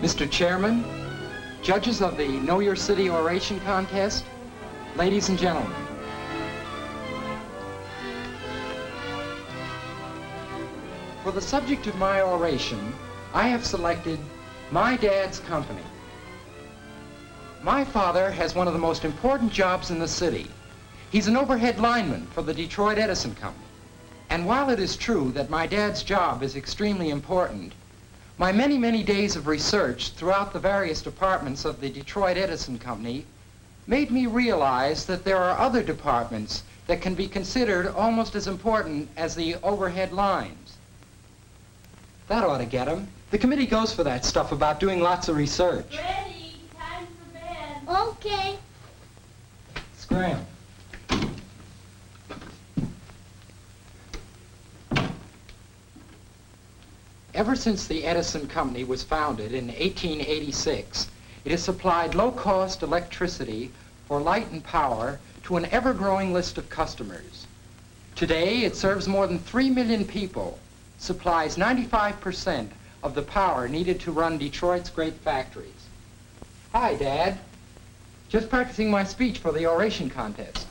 Mr. Chairman, judges of the Know Your City Oration Contest, ladies and gentlemen. For the subject of my oration, I have selected my dad's company. My father has one of the most important jobs in the city. He's an overhead lineman for the Detroit Edison Company. And while it is true that my dad's job is extremely important, my many, many days of research throughout the various departments of the Detroit Edison Company made me realize that there are other departments that can be considered almost as important as the overhead lines. That ought to get them. The committee goes for that stuff about doing lots of research. Ready, time for bed. Okay. Scram. Ever since the Edison Company was founded in 1886, it has supplied low-cost electricity for light and power to an ever-growing list of customers. Today, it serves more than 3 million people, supplies 95% of the power needed to run Detroit's great factories. Hi, Dad. Just practicing my speech for the oration contest.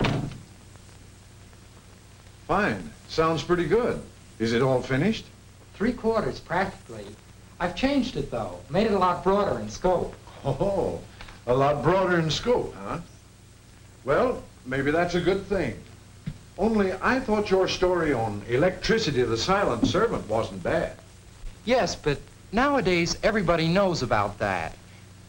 Fine. Sounds pretty good. Is it all finished? 3/4, practically. I've changed it, though. Made it a lot broader in scope. Oh, a lot broader in scope, huh? Well, maybe that's a good thing. Only I thought your story on electricity, the silent servant, wasn't bad. Yes, but nowadays everybody knows about that.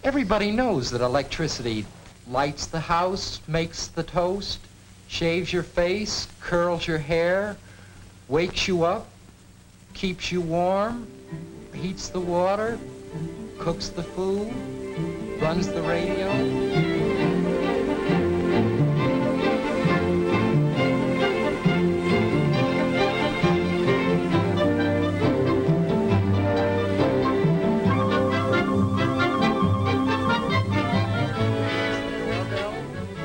Everybody knows that electricity lights the house, makes the toast, shaves your face, curls your hair, wakes you up, keeps you warm, heats the water, cooks the food, runs the radio.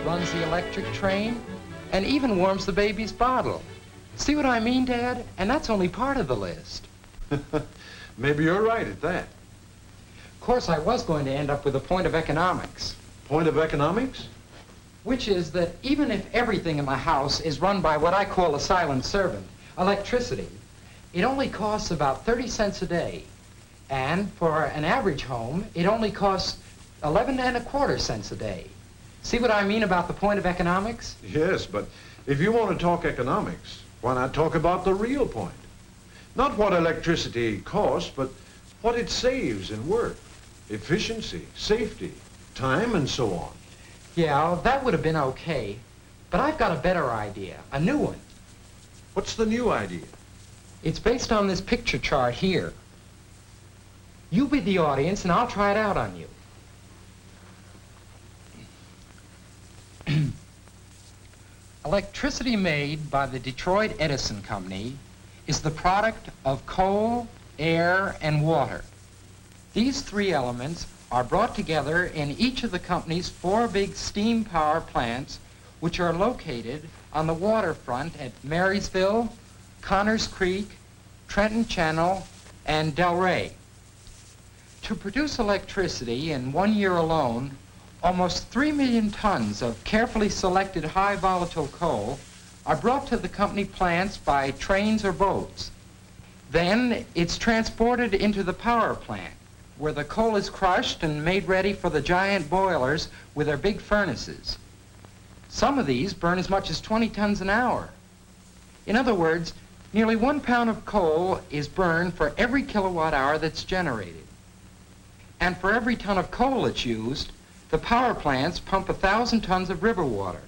Runs the electric train, and even warms the baby's bottle. See what I mean, Dad? And that's only part of the list. Maybe you're right at that. Of course, I was going to end up with a point of economics. Point of economics? Which is that even if everything in the house is run by what I call a silent servant, electricity, it only costs about 30 cents a day. And for an average home, it only costs 11 1/4 cents a day. See what I mean about the point of economics? Yes, but if you want to talk economics, why not talk about the real point? Not what electricity costs, but what it saves in work, efficiency, safety, time, and so on. Yeah, that would have been okay. But I've got a better idea, a new one. What's the new idea? It's based on this picture chart here. You be the audience, and I'll try it out on you. Electricity made by the Detroit Edison Company is the product of coal, air, and water. These three elements are brought together in each of the company's 4 big steam power plants, which are located on the waterfront at Marysville, Connors Creek, Trenton Channel, and Delray. To produce electricity in 1 year alone, almost 3 million tons of carefully selected high volatile coal are brought to the company plants by trains or boats. Then it's transported into the power plant, where the coal is crushed and made ready for the giant boilers with their big furnaces. Some of these burn as much as 20 tons an hour. In other words, nearly 1 pound of coal is burned for every kilowatt hour that's generated. And for every ton of coal that's used, the power plants pump 1,000 tons of river water.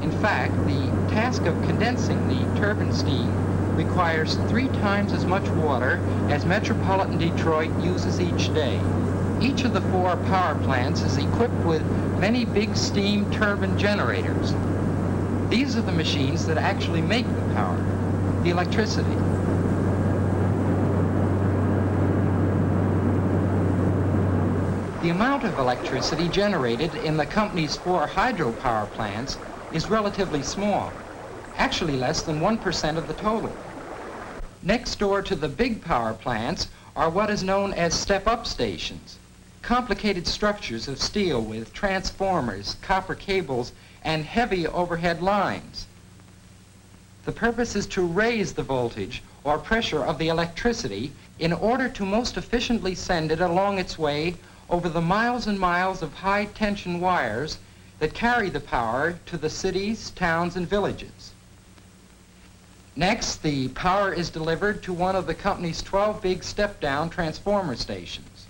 In fact, the task of condensing the turbine steam requires 3 times as much water as metropolitan Detroit uses each day. Each of the 4 power plants is equipped with many big steam turbine generators. These are the machines that actually make the power, the electricity. The amount of electricity generated in the company's 4 hydropower plants is relatively small, actually less than 1% of the total. Next door to the big power plants are what is known as step-up stations, complicated structures of steel with transformers, copper cables, and heavy overhead lines. The purpose is to raise the voltage or pressure of the electricity in order to most efficiently send it along its way over the miles and miles of high-tension wires that carry the power to the cities, towns, and villages. Next, the power is delivered to one of the company's 12 big step-down transformer stations.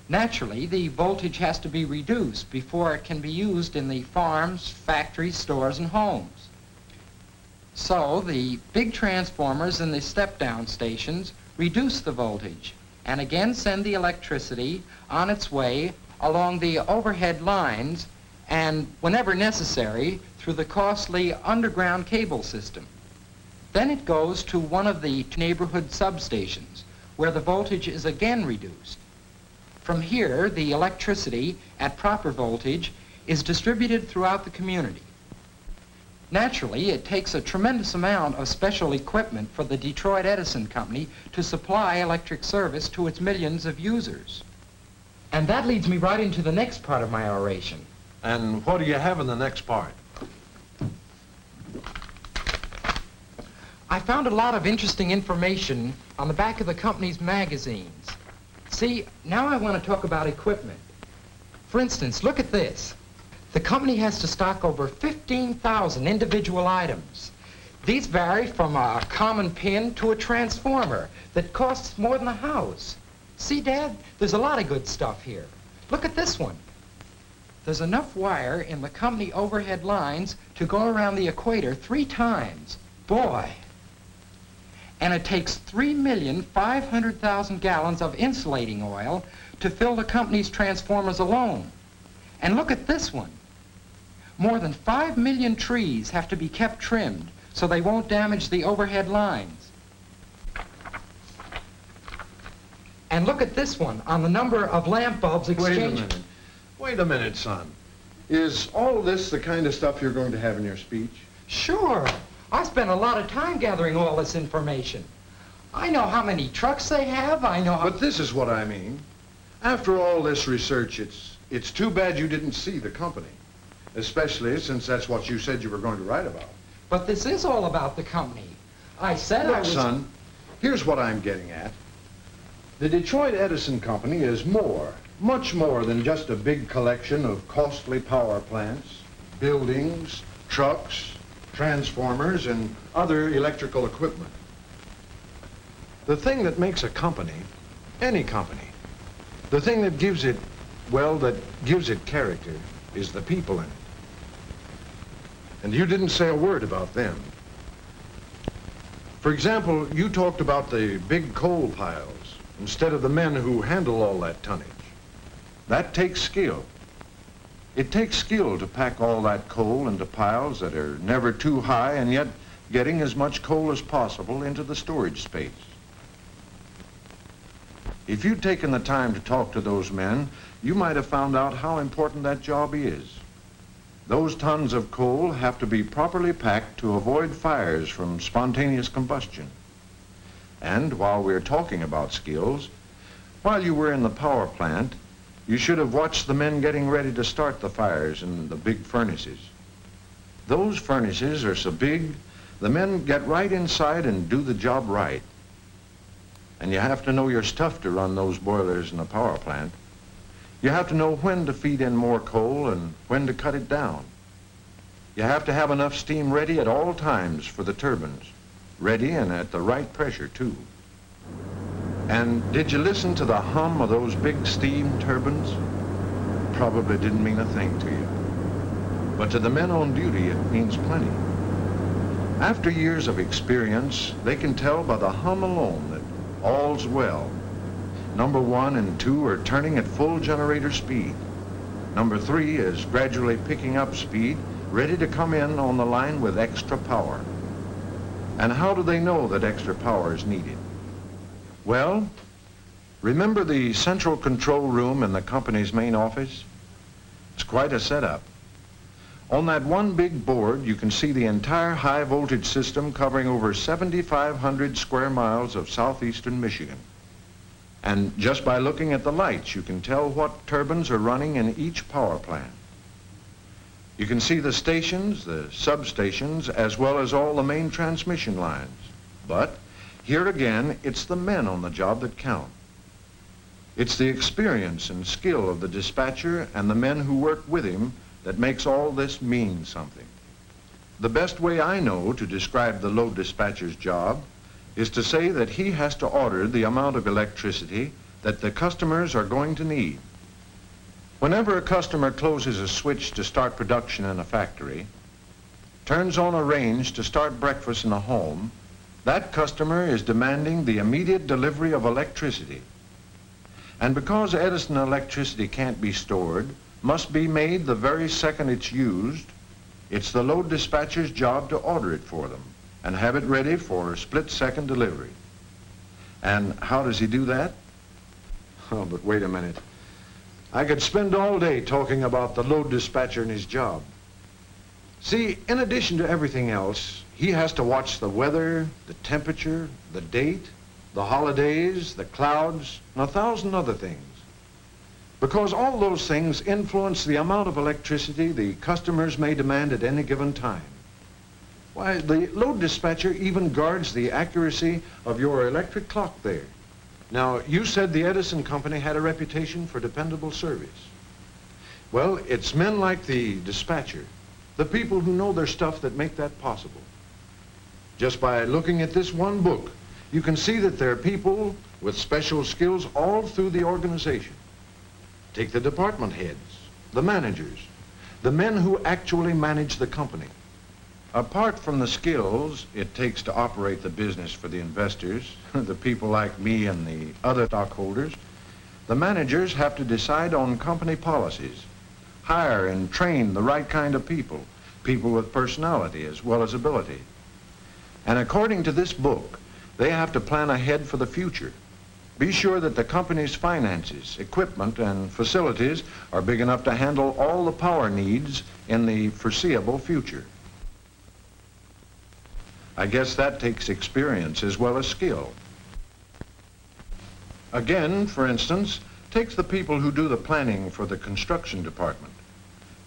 Naturally, the voltage has to be reduced before it can be used in the farms, factories, stores, and homes. So, the big transformers in the step-down stations reduce the voltage and again send the electricity on its way along the overhead lines and, whenever necessary, through the costly underground cable system. Then it goes to one of the neighborhood substations, where the voltage is again reduced. From here, the electricity at proper voltage is distributed throughout the community. Naturally, it takes a tremendous amount of special equipment for the Detroit Edison Company to supply electric service to its millions of users. And that leads me right into the next part of my oration. And what do you have in the next part? I found a lot of interesting information on the back of the company's magazines. See, now I want to talk about equipment. For instance, look at this. The company has to stock over 15,000 individual items. These vary from a common pin to a transformer that costs more than a house. See, Dad, there's a lot of good stuff here. Look at this one. There's enough wire in the company overhead lines to go around the equator 3 times. Boy! And it takes 3,500,000 gallons of insulating oil to fill the company's transformers alone. And look at this one. More than 5 million trees have to be kept trimmed so they won't damage the overhead lines. And look at this one on the number of lamp bulbs exchanged. Wait a minute, son. Is all this the kind of stuff you're going to have in your speech? Sure. I spent a lot of time gathering all this information. I know how many trucks they have. I know how... But this is what I mean. After all this research, it's too bad you didn't see the company. Especially since that's what you said you were going to write about. But this is all about the company. I said I Look, was... son, here's what I'm getting at. The Detroit Edison Company is more, much more than just a big collection of costly power plants, buildings, trucks, transformers, and other electrical equipment. The thing that makes a company, any company, the thing that gives it, well, that gives it character, is the people in it. And you didn't say a word about them. For example, you talked about the big coal piles instead of the men who handle all that tonnage. That takes skill. It takes skill to pack all that coal into piles that are never too high and yet getting as much coal as possible into the storage space. If you'd taken the time to talk to those men, you might have found out how important that job is. Those tons of coal have to be properly packed to avoid fires from spontaneous combustion. And while we're talking about skills, while you were in the power plant, you should have watched the men getting ready to start the fires in the big furnaces. Those furnaces are so big, the men get right inside and do the job right. And you have to know your stuff to run those boilers in a power plant. You have to know when to feed in more coal and when to cut it down. You have to have enough steam ready at all times for the turbines, ready and at the right pressure too. And did you listen to the hum of those big steam turbines? Probably didn't mean a thing to you. But to the men on duty, it means plenty. After years of experience, they can tell by the hum alone that all's well. Number 1 and 2 are turning at full generator speed. Number 3 is gradually picking up speed, ready to come in on the line with extra power. And how do they know that extra power is needed? Well, remember the central control room in the company's main office? It's quite a setup. On that one big board, you can see the entire high voltage system covering over 7,500 square miles of southeastern Michigan. And just by looking at the lights, you can tell what turbines are running in each power plant. You can see the stations, the substations, as well as all the main transmission lines. But here again, it's the men on the job that count. It's the experience and skill of the dispatcher and the men who work with him that makes all this mean something. The best way I know to describe the load dispatcher's job is to say that he has to order the amount of electricity that the customers are going to need. Whenever a customer closes a switch to start production in a factory, turns on a range to start breakfast in a home, that customer is demanding the immediate delivery of electricity. And because Edison electricity can't be stored, must be made the very second it's used, it's the load dispatcher's job to order it for them and have it ready for split-second delivery. And how does he do that? Oh, but wait a minute. I could spend all day talking about the load dispatcher and his job. See, in addition to everything else, he has to watch the weather, the temperature, the date, the holidays, the clouds, and 1,000 other things. Because all those things influence the amount of electricity the customers may demand at any given time. Why, the load dispatcher even guards the accuracy of your electric clock there. Now, you said the Edison Company had a reputation for dependable service. Well, it's men like the dispatcher, the people who know their stuff, that make that possible. Just by looking at this one book, you can see that there are people with special skills all through the organization. Take the department heads, the managers, the men who actually manage the company. Apart from the skills it takes to operate the business for the investors, the people like me and the other stockholders, the managers have to decide on company policies, hire and train the right kind of people, people with personality as well as ability. And according to this book, they have to plan ahead for the future. Be sure that the company's finances, equipment, and facilities are big enough to handle all the power needs in the foreseeable future. I guess that takes experience as well as skill. Again, for instance, take the people who do the planning for the construction department.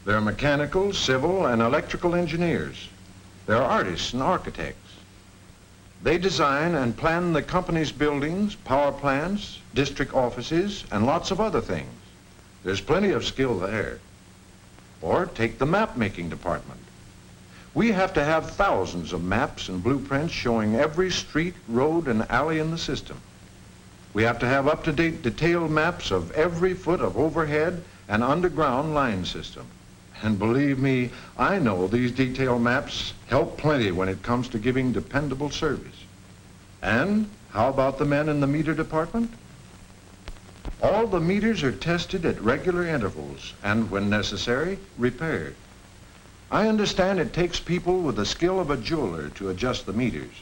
They're mechanical, civil, and electrical engineers. They're artists and architects. They design and plan the company's buildings, power plants, district offices, and lots of other things. There's plenty of skill there. Or take the map-making department. We have to have thousands of maps and blueprints showing every street, road, and alley in the system. We have to have up-to-date detailed maps of every foot of overhead and underground line system. And believe me, I know these detailed maps help plenty when it comes to giving dependable service. And how about the men in the meter department? All the meters are tested at regular intervals and, when necessary, repaired. I understand it takes people with the skill of a jeweler to adjust the meters.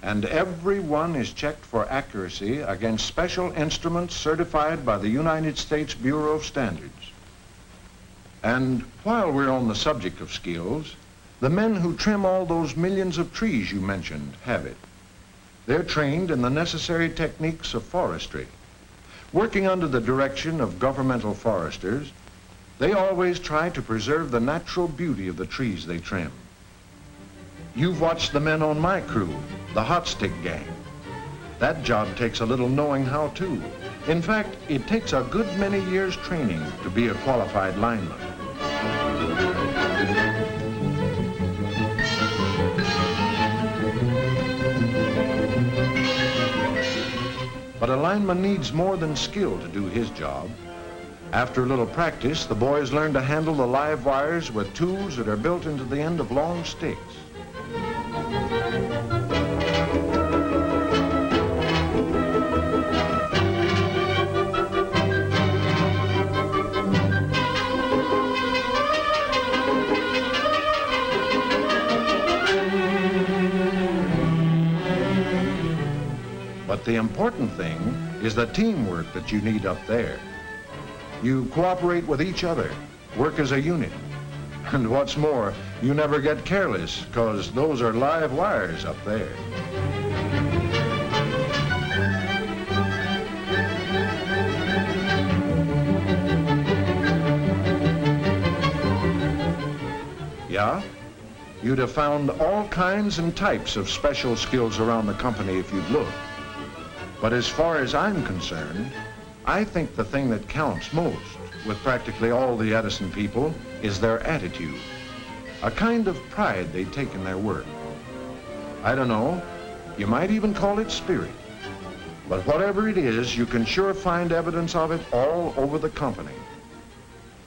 And every one is checked for accuracy against special instruments certified by the United States Bureau of Standards. And while we're on the subject of skills, the men who trim all those millions of trees you mentioned have it. They're trained in the necessary techniques of forestry. Working under the direction of governmental foresters, they always try to preserve the natural beauty of the trees they trim. You've watched the men on my crew, the Hot Stick Gang. That job takes a little knowing how to. In fact, it takes a good many years training to be a qualified lineman. But a lineman needs more than skill to do his job. After a little practice, the boys learn to handle the live wires with tools that are built into the end of long sticks. But the important thing is the teamwork that you need up there. You cooperate with each other, work as a unit. And what's more, you never get careless, because those are live wires up there. Yeah? You'd have found all kinds and types of special skills around the company if you'd looked. But as far as I'm concerned, I think the thing that counts most with practically all the Edison people is their attitude. A kind of pride they take in their work. I don't know, you might even call it spirit. But whatever it is, you can sure find evidence of it all over the company.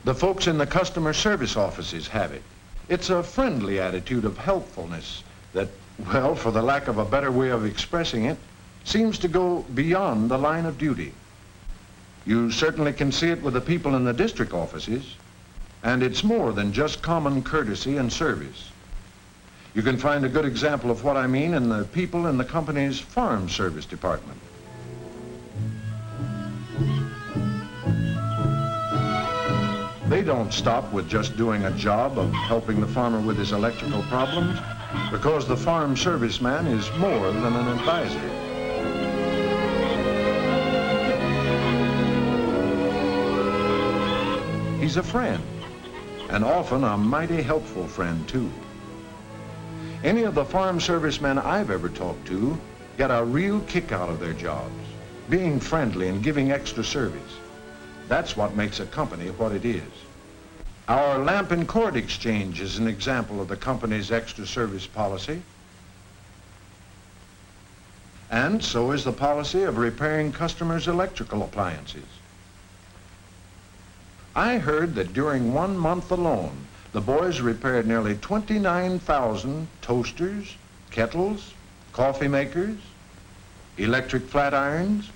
The folks in the customer service offices have it. It's a friendly attitude of helpfulness that, well, for the lack of a better way of expressing it, seems to go beyond the line of duty. You certainly can see it with the people in the district offices, and it's more than just common courtesy and service. You can find a good example of what I mean in the people in the company's farm service department. They don't stop with just doing a job of helping the farmer with his electrical problems, because the farm serviceman is more than an advisor. He's a friend, and often a mighty helpful friend, too. Any of the farm servicemen I've ever talked to get a real kick out of their jobs, being friendly and giving extra service. That's what makes a company what it is. Our lamp and cord exchange is an example of the company's extra service policy. And so is the policy of repairing customers' electrical appliances. I heard that during 1 month alone, the boys repaired nearly 29,000 toasters, kettles, coffee makers, electric flat irons,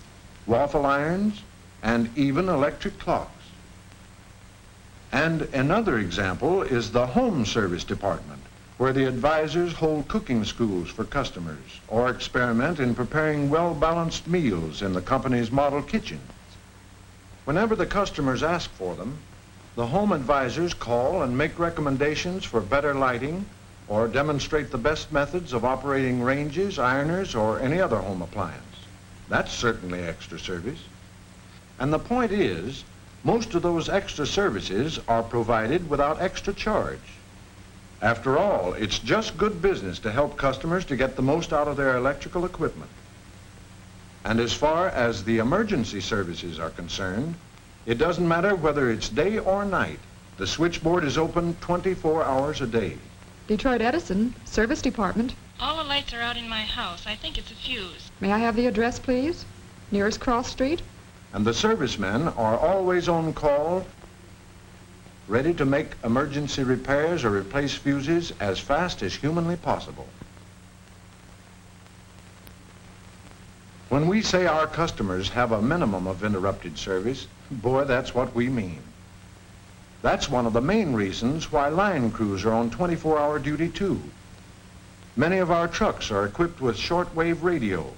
waffle irons, and even electric clocks. And another example is the home service department, where the advisors hold cooking schools for customers or experiment in preparing well-balanced meals in the company's model kitchen. Whenever the customers ask for them, the home advisors call and make recommendations for better lighting or demonstrate the best methods of operating ranges, ironers, or any other home appliance. That's certainly extra service. And the point is, most of those extra services are provided without extra charge. After all, it's just good business to help customers to get the most out of their electrical equipment. And as far as the emergency services are concerned, it doesn't matter whether it's day or night. The switchboard is open 24 hours a day. Detroit Edison, service department. All the lights are out in my house. I think it's a fuse. May I have the address, please? Nearest cross street? And the servicemen are always on call, ready to make emergency repairs or replace fuses as fast as humanly possible. When we say our customers have a minimum of interrupted service, boy, that's what we mean. That's one of the main reasons why line crews are on 24-hour duty, too. Many of our trucks are equipped with shortwave radio,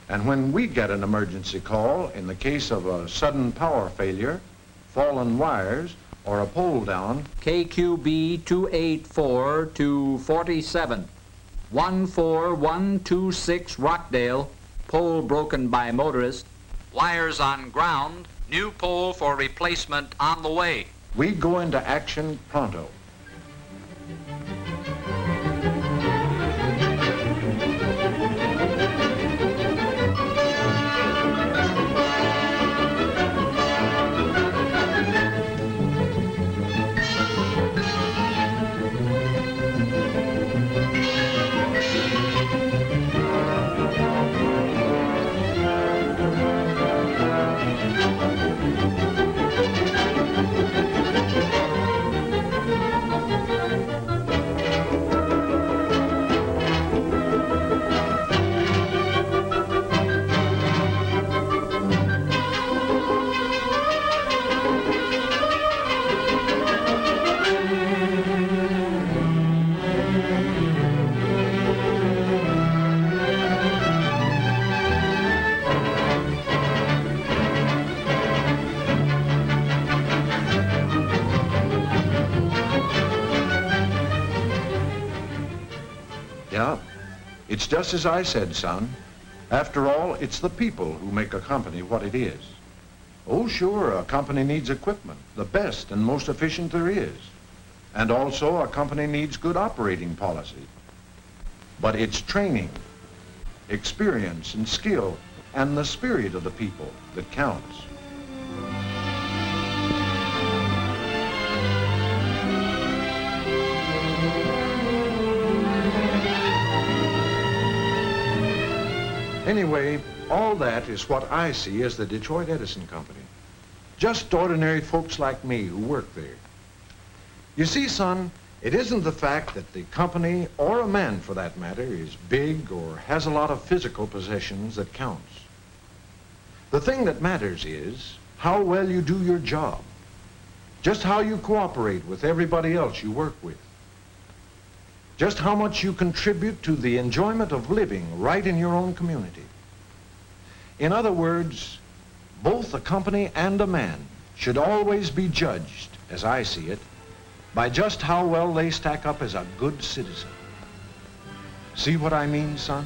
and when we get an emergency call, in the case of a sudden power failure, fallen wires, or a pole down, KQB 284 to 47, 14126 Rockdale, pole broken by motorist, wires on ground, new pole for replacement on the way. we go into action pronto. Yeah, it's just as I said, son. After all, it's the people who make a company what it is. Oh, sure, a company needs equipment, the best and most efficient there is. And also, a company needs good operating policy. But it's training, experience, and skill, and the spirit of the people that counts. Anyway, all that is what I see as the Detroit Edison Company. Just ordinary folks like me who work there. You see, son, it isn't the fact that the company, or a man for that matter, is big or has a lot of physical possessions that counts. The thing that matters is how well you do your job, just how you cooperate with everybody else you work with, just how much you contribute to the enjoyment of living right in your own community. In other words, both a company and a man should always be judged, as I see it, by just how well they stack up as a good citizen. See what I mean, son?